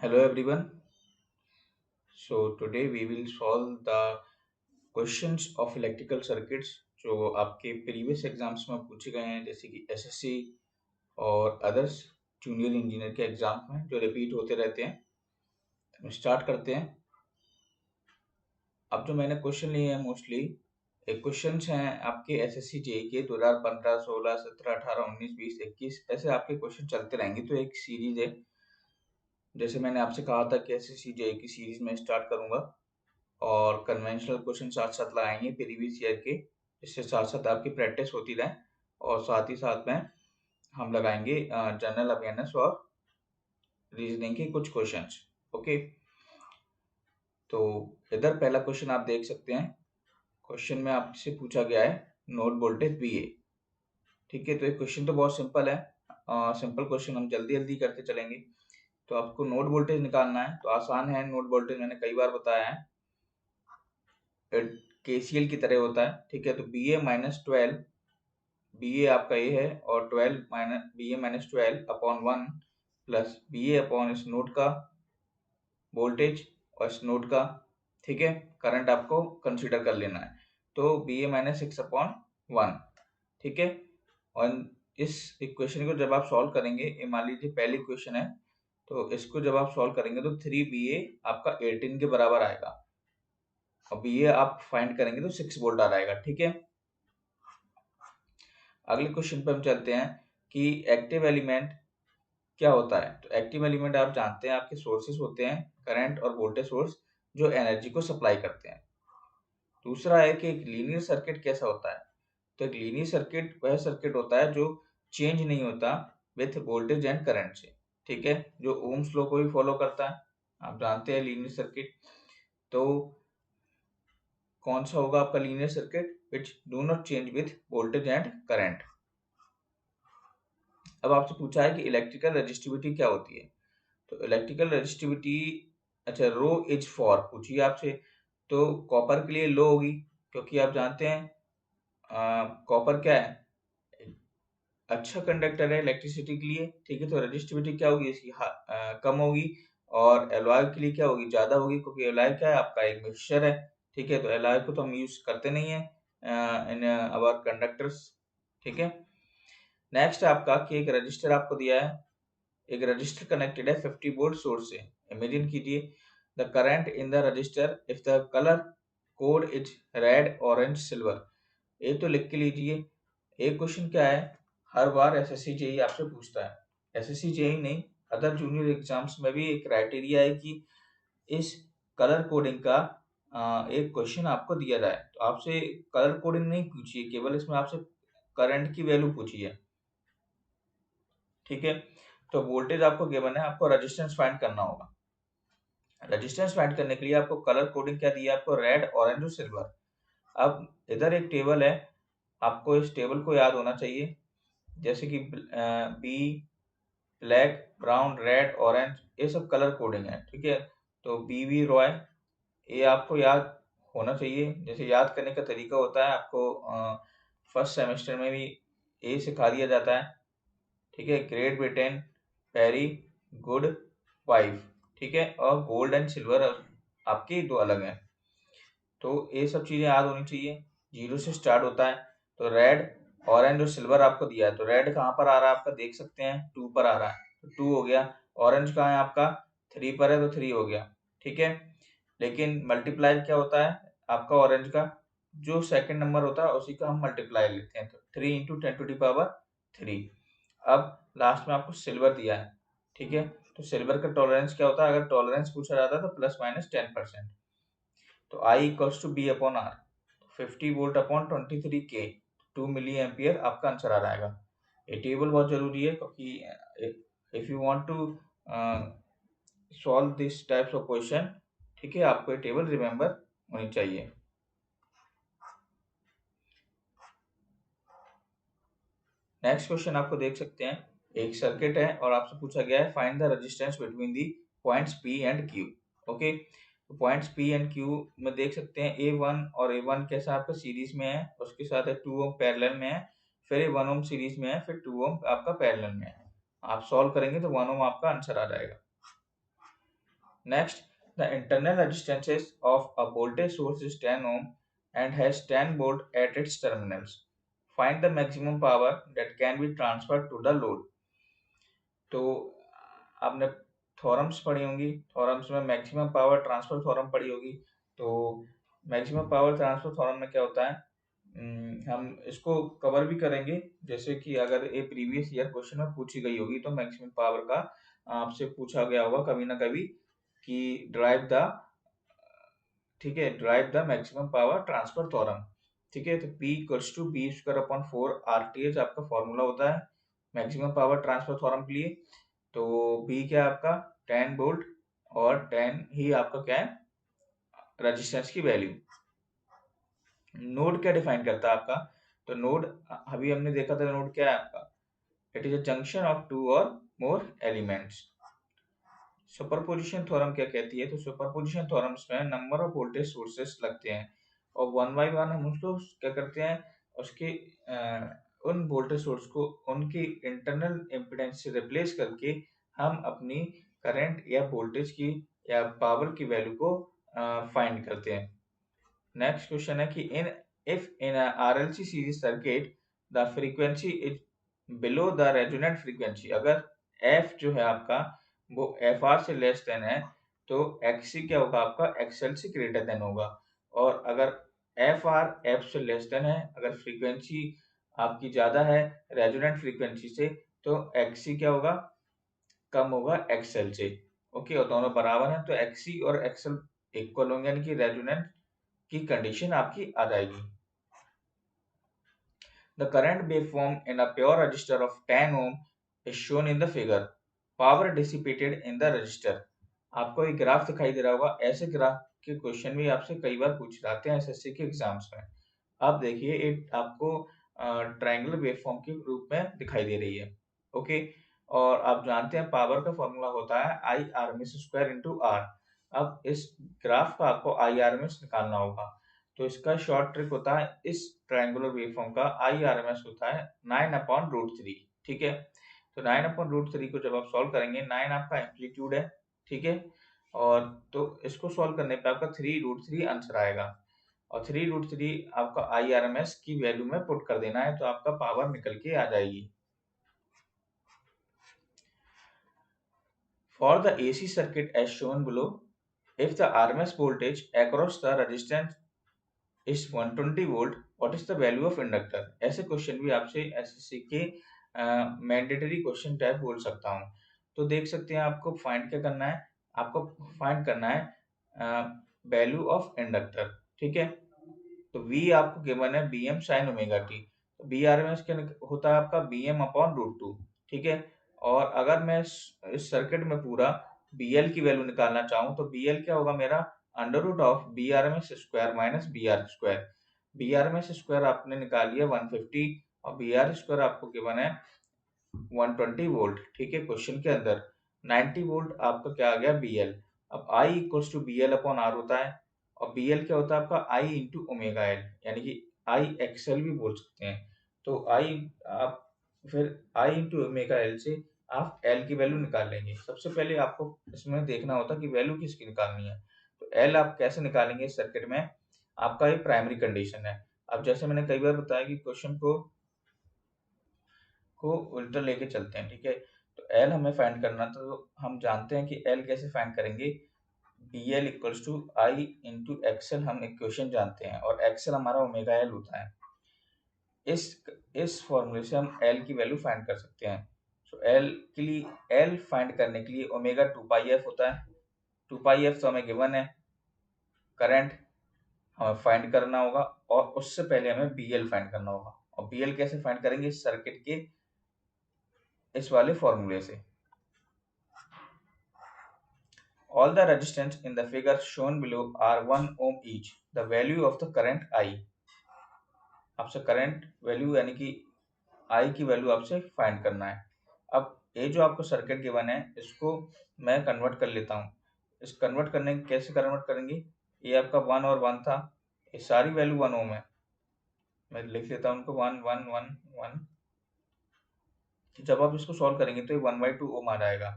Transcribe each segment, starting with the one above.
Hello everyone. So today we will solve the questions of electrical circuits जो आपके previous exams में पूछे गए हैं, जैसे कि एसएससी और अदर्स जूनियर इंजीनियर के एग्जाम में जो रिपीट होते रहते हैं। तो हम स्टार्ट करते हैं। अब जो मैंने क्वेश्चन लिए हैं मोस्टली एक क्वेश्चंस हैं आपके एसएससी जेई के 2015, 16, 17, 18, 19, 20, 21 ऐसे आपके क्वेश्चन चलते रहेंगे। तो एक सीरीज है, जैसे मैंने आपसे कहा था कि एसएससी जेई की सीरीज में स्टार्ट करूंगा और कन्वेंशनल क्वेश्चन साथ साथ लगाएंगे प्रीवियस ईयर के, जिससे साथ साथ आपकी प्रैक्टिस होती रहे और साथ ही साथ में हम लगाएंगे जनरल अवेयरनेस और रीजनिंग के कुछ क्वेश्चंस। ओके, तो इधर पहला क्वेश्चन आप देख सकते हैं। क्वेश्चन में आपसे पूछा गया है नोड वोल्टेज वीए। ठीक है, तो ये क्वेश्चन तो बहुत सिंपल है। सिंपल क्वेश्चन हम जल्दी जल्दी करते चलेंगे। तो आपको नोड वोल्टेज निकालना है, तो आसान है। नोड वोल्टेज मैंने कई बार बताया है, केसीएल की तरह होता है। ठीक है, तो बी ए माइनस 12, बी ए आपका ये है और 12 माइनस बी ए माइनस 12 अपॉन 1 प्लस बी ए अपॉन इस नोड का वोल्टेज और इस नोड का, ठीक है, करंट आपको कंसीडर कर लेना है। तो बी ए माइनस 6 अपॉन 1, ठीक है। और इस इक्वेशन को जब आप सॉल्व करेंगे, ये मान लीजिए पहली इक्वेशन है, तो इसको जब आप सॉल्व करेंगे तो 3 बी ए आपका 18 के बराबर आएगा और बी ए आप फाइंड करेंगे तो 6 वोल्ट आ जाएगा। ठीक है, अगले क्वेश्चन पे हम चलते हैं कि एक्टिव एलिमेंट क्या होता है। तो एक्टिव एलिमेंट आप जानते हैं आपके सोर्सेस होते हैं करंट और वोल्टेज सोर्स जो एनर्जी को सप्लाई करते हैं। दूसरा है कि एक लीनियर सर्किट कैसा होता है। तो एक लीनियर सर्किट वह सर्किट होता है जो चेंज नहीं होता विथ वोल्टेज एंड करंट से। ठीक है, जो ओम्स लॉ को भी फॉलो करता है, आप जानते हैं लीनियर सर्किट। तो कौन सा होगा आपका linear circuit, which do not change with voltage and current. अब आपसे पूछा है कि इलेक्ट्रिकल रेजिस्टिविटी क्या होती है। तो इलेक्ट्रिकल रेजिस्टिविटी, अच्छा, रो इज फॉर पूछिए आपसे, तो कॉपर के लिए लो होगी, क्योंकि आप जानते हैं कॉपर क्या है, अच्छा कंडक्टर है इलेक्ट्रिसिटी के लिए। ठीक है, तो रेजिस्टिविटी क्या होगी इसकी, कम होगी। और एलॉय के लिए क्या होगी, ज्यादा होगी, क्योंकि एलॉय क्या है आपका एक मिक्सचर है। ठीक है, तो एलॉय को तो हम यूज करते नहीं है इन अवर कंडक्टर्स। ठीक है, नेक्स्ट आपका कि एक रजिस्टर आपको दिया है, एक रजिस्टर कनेक्टेड है 50 वोल्ट सोर्स से। इमेजिन कीजिए the current in the register if the colour code is red, orange, silver. ये तो लिख के लीजिए। एक क्वेश्चन क्या है, हर बार एसएससी जेई आपसे पूछता है, एसएससी जेई नहीं, अदर जूनियर एग्जाम्स में भी एक क्राइटेरिया है कि इस कलर कोडिंग का एक क्वेश्चन आपको दिया जाए। तो आपसे कलर कोडिंग नहीं पूछिए, केवल इसमें आपसे करंट की वैल्यू पूछी है। ठीक है, तो वोल्टेज आपको गिवन है, आपको रेजिस्टेंस फाइंड करना होगा। रेजिस्टेंस फाइंड करने के लिए आपको कलर कोडिंग क्या दिया है, आपको रेड, ऑरेंज और सिल्वर। अब इधर एक टेबल है, आपको इस टेबल को याद होना चाहिए, जैसे कि B, black, brown, red, orange, ये सब कलर कोडिंग है। ठीक है, तो बी वी रॉय, ये आपको याद होना चाहिए। जैसे याद करने का तरीका होता है, आपको फर्स्ट सेमेस्टर में भी ये सिखा दिया जाता है। ठीक है, ग्रेट ब्रिटेन, पेरी, गुड, वाइफ। ठीक है, और गोल्ड एंड सिल्वर आपके दो अलग हैं। तो ये सब चीजें याद होनी चाहिए। जीरो से स्टार्ट होता है, तो रेड, ऑरेंज और सिल्वर आपको दिया है। तो रेड कहाँ पर आ रहा है आपका, देख सकते हैं 2 पर आ रहा है, तो 2 हो गया। ऑरेंज कहाँ है आपका, 3 पर है, तो 3 हो गया। ठीक है, लेकिन मल्टीप्लाई क्या होता है आपका ऑरेंज का, जो सेकंड नंबर होता है उसी का हम मल्टीप्लाई लेते हैं, तो 3 इंटू 10⁻³ अब लास्ट में आपको सिल्वर दिया है। ठीक है, तो सिल्वर का टॉलरेंस क्या होता है, अगर टॉलरेंस पूछा जाता है तो ±10%। तो I equals to B upon R, 50 volt upon 23 K, 2 milli ampere आपका आंसर आ जाएगा। ये टेबल बहुत जरूरी है, क्योंकि if you want to solve this types of question, ठीक है, आपको ये टेबल रिमेम्बर होनी चाहिए। नेक्स्ट क्वेश्चन आपको देख सकते हैं, एक सर्किट है और आपसे पूछा गया है find the resistance between the points P and Q। Okay, तो पॉइंट्स P एंड Q में देख सकते हैं A1 और A1 कैसा आपका सीरीज में है, उसके साथ है 2 ओम पैरेलल में है, फिर 1 ओम सीरीज में है, फिर 2 ओम आपका पैरेलल में है। आप सॉल्व करेंगे तो 1 ओम आपका आंसर आ जाएगा। Next, the internal resistances of a voltage source is 10 ohm and has 10 volt at its terminals. Find the maximum power that can be transferred to the load. तो आपने थ्योरम्स पढ़ी होंगी, थ्योरम्स में maximum power transfer theorem पढ़ी होगी। तो maximum power transfer theorem में क्या होता है, हम इसको कवर भी करेंगे, जैसे कि अगर ये प्रीवियस ईयर क्वेश्चन में पूछी गई होगी तो मैक्सिमम पावर का आपसे पूछा गया होगा कभी ना कभी कि ड्राइव द, ठीक है, derive the maximum power transfer theorem. ठीक है, तो P equals to B square upon 4 RTH आपका फॉर्मूला होता है मैक्सिमम पावर ट्रांसफर थ्योरम के लिए। तो B क्या है आपका 10 वोल्ट और 10 ही आपका क्या है रेजिस्टेंस की वैल्यू। नोड क्या डिफाइन करता है आपका, तो नोड अभी हमने देखा था, नोड क्या है आपका, it is a junction of two और मोर एलिमेंट्स। सुपरपोजिशन थ्योरम क्या कहती है, तो सुपरपोजिशन थ्योरम्स में नंबर ऑफ वोल्टेज सोर्सेस लगते हैं और वन बाय वन हम उसको क्या करते हैं, उसके उन वोल्टेज सोर्स को उनकी इंटरनल इम्पीडेंस से रिप्लेस करके हम अपनी करंट या वोल्टेज की या पावर की वैल्यू को फाइंड करते हैं। नेक्स्ट क्वेश्चन है कि in RLC series circuit the frequency is below the resonant frequency, अगर एफ जो है आपका वो एफ आर से लेस देन है तो एक्सी क्या होगा आपका एक्सएल से ग्रेटर देन होगा, और अगर एफ आर एफ से लेस देन है, अगर फ्रीक्वेंसी आपकी ज्यादा है रेजोनेंट फ्रीक्वेंसी से, तो एक्सी क्या होगा कम होगा एक्सएल से। ओके, और दोनों बराबर हैं तो एक्सी और एक्सएल इक्वल होंगे, यानी कि रेजोनेंट की कंडीशन आपकी आ जाएगी। The current waveform in a pure resistor of 10 ohm is shown in the figure. Power dissipated in the resistor. आपको एक ग्राफ दिखाई दे रहा होगा, ऐसे ग्राफ के क्वेश्चन भी आपसे कई बार पूछ जाते हैं एसएससी के एग्जाम्स में। आप देखिए एक आपको ट्रायंगुलर वेवफॉर्म के रूप में दिखाई दे रही है। ओके, और आप जानते हैं पावर का फॉर्मूला होता है I R M S square into R. अब इस ग्राफ का आपको आई आर एम एस निकालना होगा, तो इसका शॉर्ट ट्रिक होता है, इस ट्रायंगुलर वेवफॉर्म का आई आर एम एस होता है 9/√3। ठीक है, तो 9/√3 को जब आप सॉल्व करेंगे, 9 आपका एम्पलीट्यूड है, ठीक है, और तो इसको सॉल्व करने पे आपका 3√3 आंसर आएगा, और 3√3 आपका आई आर एम एस की वैल्यू में पुट कर देना है तो आपका पावर निकल के आ जाएगी। For the AC circuit as shown below, if the RMS voltage across the resistance is 120 volt, what is the value of inductor. ऐसे क्वेश्चन भी आपसे एसएससी के मैंडेटरी क्वेश्चन टाइप बोल सकता हूँ। तो देख सकते हैं आपको फाइंड क्या करना है, आपको फाइंड करना है वैल्यू ऑफ इंडक्टर। ठीक है, तो V आपको गिवन है bm sin ओमेगा टी, तो बी आर एम एस क्या होता है आपका bm/√2। ठीक है, और अगर मैं इस सर्किट में पूरा BL की वैल्यू निकालना चाहूँ तो BL क्या होगा मेरा √ऑफ B R M S square minus B R square. B R M S square आपने निकाल लिया 150 और बी आर स्क्वायर आपको गिवन है 120 वोल्ट। ठीक है, क्वेश्चन के अंदर 90 वोल्ट आपका क्या आ गया BL। अब I equals to BL upon R होता है, और BL क्या होता है आपका I इंटू ओमेगा एल, यानी कि I एक्सएल भी बोल सकते हैं। तो I आप फिर I इंटू ओमेगा एल से आप L की वैल्यू निकाल लेंगे। सबसे पहले आपको इसमें देखना होता है कि वैल्यू किसकी निकालनी है, तो L आप कैसे निकालेंगे इस सर्किट में, आपका ये प्राइमरी कंडीशन है। अब जैसे मैंने कई बार बताया कि क्वेश्चन को उल्टा लेके चलते हैं। ठीक है, तो एल हमें फाइंड करना, तो हम जानते हैं कि एल कैसे फाइंड करेंगे, B L equals to I into XL, हम इक्वेशन जानते हैं और एक्सएल हमारा ओमेगा एल होता है। इस फॉर्मूले से हम एल की वैल्यू फाइंड कर सकते हैं। तो एल के लिए, एल फाइंड करने के लिए ओमेगा 2πf होता है, 2πf तो हमें गिवन है, करंट हमें फाइंड करना होगा और उससे पहले हमें बी एल फाइंड करना होगा, और बी एल कैसे फाइंड करेंगे इस सर्किट के इस वाले फॉर्मूले से। All the resistance in the figure shown below are 1 ohm each. The value of the current I. आपसे करंट वैल्यू यानी कि I की वैल्यू आपसे फाइंड करना है। अब ये जो आपको सर्किट गिवन है इसको मैं कन्वर्ट कर लेता हूँ। इस कन्वर्ट करने कैसे कन्वर्ट करेंगे, ये आपका 1 और 1 था, ये सारी वैल्यू 1 ओम है, मैं लिख लेता हूँ उनको 1 1 1 1। जब आप इसको सॉल्व करेंगे तो ये 1/2 ओम आ जाएगा।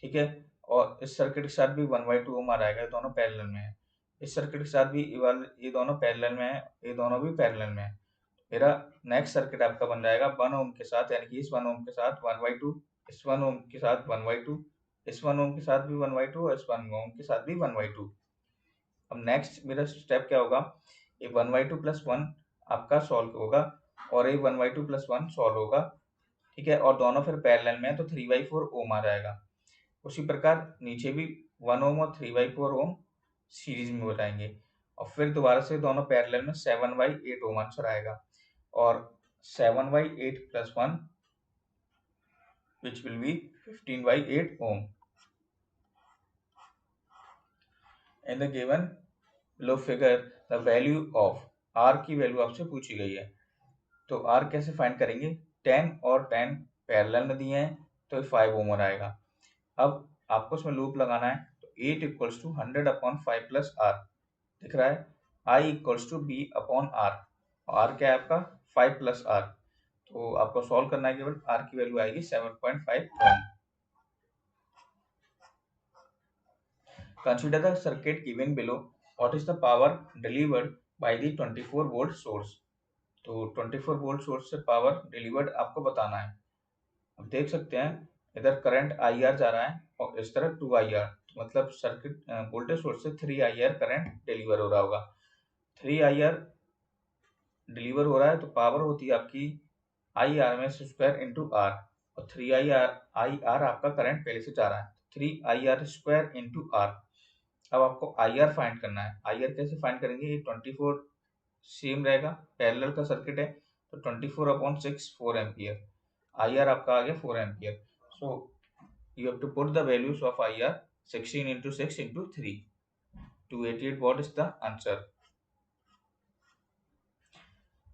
ठीक है, और इस सर्किट के साथ भी 1/2 ओम आ रहेगा, दोनों पैरेलल में है। इस सर्किट के साथ भी ये दोनों पैरेलल में है, ये दोनों भी पैरेलल में है। मेरा नेक्स्ट सर्किट आपका बन जाएगा 1 ओम के साथ, यानी कि इस 1 ओम के साथ 1/2, इस 1 ओम के साथ 1/2, इस 1 ओम के साथ भी 1/2 और इस 1 ओम के साथ भी 1/2। अब नेक्स्ट मेरा स्टेप क्या होगा, ये 1/2 प्लस 1 आपका सॉल्व होगा और ये 1/2 प्लस 1 सॉल्व होगा, ठीक है, और दोनों फिर पैरेलल में है तो 3/4 ओम आ जाएगा। उसी प्रकार नीचे भी 1 ओम और 3/4 ओम सीरीज में बताएंगे और फिर दोबारा से दोनों पैरेलल में 7/8 ओम आंसर आएगा और 7/8 plus 1 which will be 15/8 ohm. In the given below figure the value of R की वैल्यू आपसे पूछी गई है, तो R कैसे फाइंड करेंगे, 10 और 10 पैरेलल में दिए हैं तो 5 ओम आएगा। अब आपको इसमें लूप लगाना है, तो 8 इक्वल्स टू 100/5 प्लस R दिख रहा है, I equals to B upon R, R क्या है आपका 5 प्लस R, तो आपको सॉल्व करना है, केवल R की वैल्यू आएगी 7.5 ओम। Consider the circuit given below. What is the power delivered by the 24 volt source? तो 24 वोल्ट सोर्स से पावर डिलीवर्ड आपको बताना है। अब देख सकते हैं इधर करंट IR जा रहा है और इस तरफ 2IR, मतलब सर्किट वोल्टेज सोर्स से 3IR करंट डिलीवर हो रहा होगा। 3IR डिलीवर हो रहा है तो पावर होती है आपकी IRMS² इंटू R, और 3IR आपका करंट पहले से जा रहा है, 3IR² इंटू R। अब आपको IR फाइंड करना है। IR कैसे फाइंड करेंगे, ये 24 सेम रहेगा, पैरेलल का सर्किट है तो 24/6 4 एम्पियर, IR आपका आ गया 4 ampere. So you have to put the values of IR 16 into 6 into 3, 288 watt is the answer.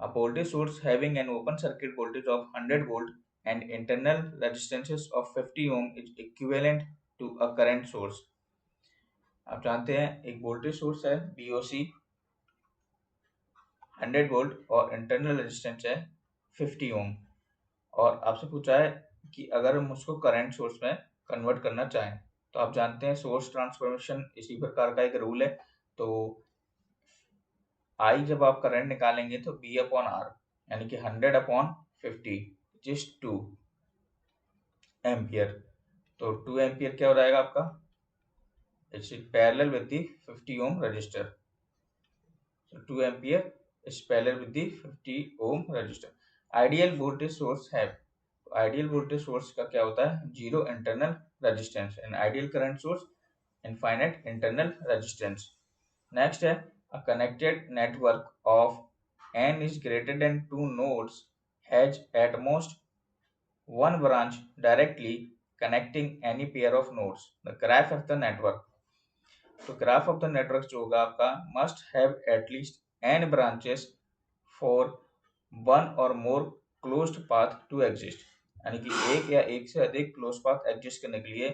A voltage source having an open circuit voltage of 100 volt and internal resistances of 50 ohm is equivalent to a current source. आप जानते हैं एक voltage source है BOC 100 volt और internal resistance है 50 ओम, और आपसे पूछा है कि अगर हम उसको करंट सोर्स में कन्वर्ट करना चाहें, तो आप जानते हैं सोर्स ट्रांसफॉर्मेशन इसी प्रकार का एक रूल है। तो I जब आप करंट निकालेंगे तो B अपॉन R, यानी कि 100/50 जिस 2 एम्पियर, तो 2 एम्पियर क्या हो जाएगा आपका, it's parallel with the 50 ohm resistor, 2 ampere is parallel with the 50 ohm resistor. Ideal voltage source है, आइडियल वोल्टेज सोर्स का क्या होता है, zero internal resistance, and ideal current source infinite internal resistance. Next है a connected network of n is greater than 2 nodes has at most one branch directly connecting any pair of nodes. The graph of the network, तो graph of the network जो होगा आपका must have at least n branches for one और मोर closed path to exist, यानी कि एक या एक से अधिक क्लोज पाथ एग्जिस्ट करने के लिए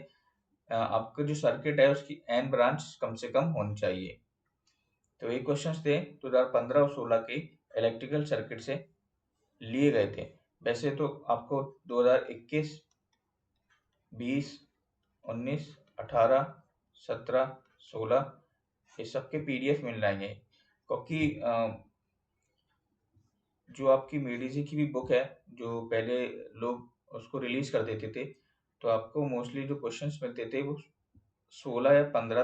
आपका जो सर्किट है उसकी n ब्रांच कम से कम होनी चाहिए। तो ये क्वेश्चंस थे 2015 और 16 के इलेक्ट्रिकल सर्किट से लिए गए थे। वैसे तो आपको 2021, 20, 19, 18, 17, 16 ये सबके PDF मिल जाएंगे, क्योंकि जो आपकी मेडिजी की भी बुक है, जो पहले लोग उसको रिलीज कर देते थे, तो आपको मोस्टली जो क्वेश्चंस मिलते थे वो 16 या 15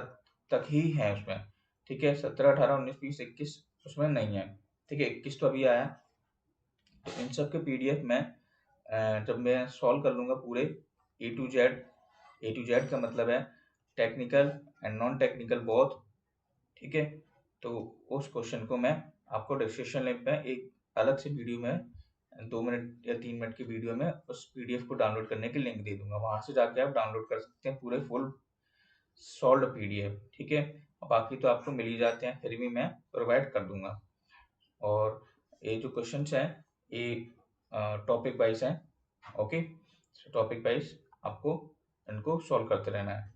तक ही हैं उसमें, ठीक है, 17, 18, 19, 20, 21 उसमें नहीं है, ठीक है, 21 तो अभी आया। तो इन सब के PDF में जब मैं सॉल्व कर लूँगा पूरे A to Z का मतलब है technical and non technical both, ठीक है, तो उस क्वेश्चन को मैं आपको डिस्क्रिप्शन लिंक में एक अलग से वीडियो में 2 मिनट या 3 मिनट की वीडियो में उस PDF को डाउनलोड करने की लिंक दे दूंगा, वहां से जाके आप डाउनलोड कर सकते हैं पूरे फुल सॉल्व PDF, ठीक है। बाकी तो आपको मिल ही जाते हैं, फिर भी मैं प्रोवाइड कर दूंगा। और ये जो क्वेश्चन हैं ये टॉपिक वाइज हैं, ओके, टॉपिक वाइज आपको इनको सॉल्व करते रहना है।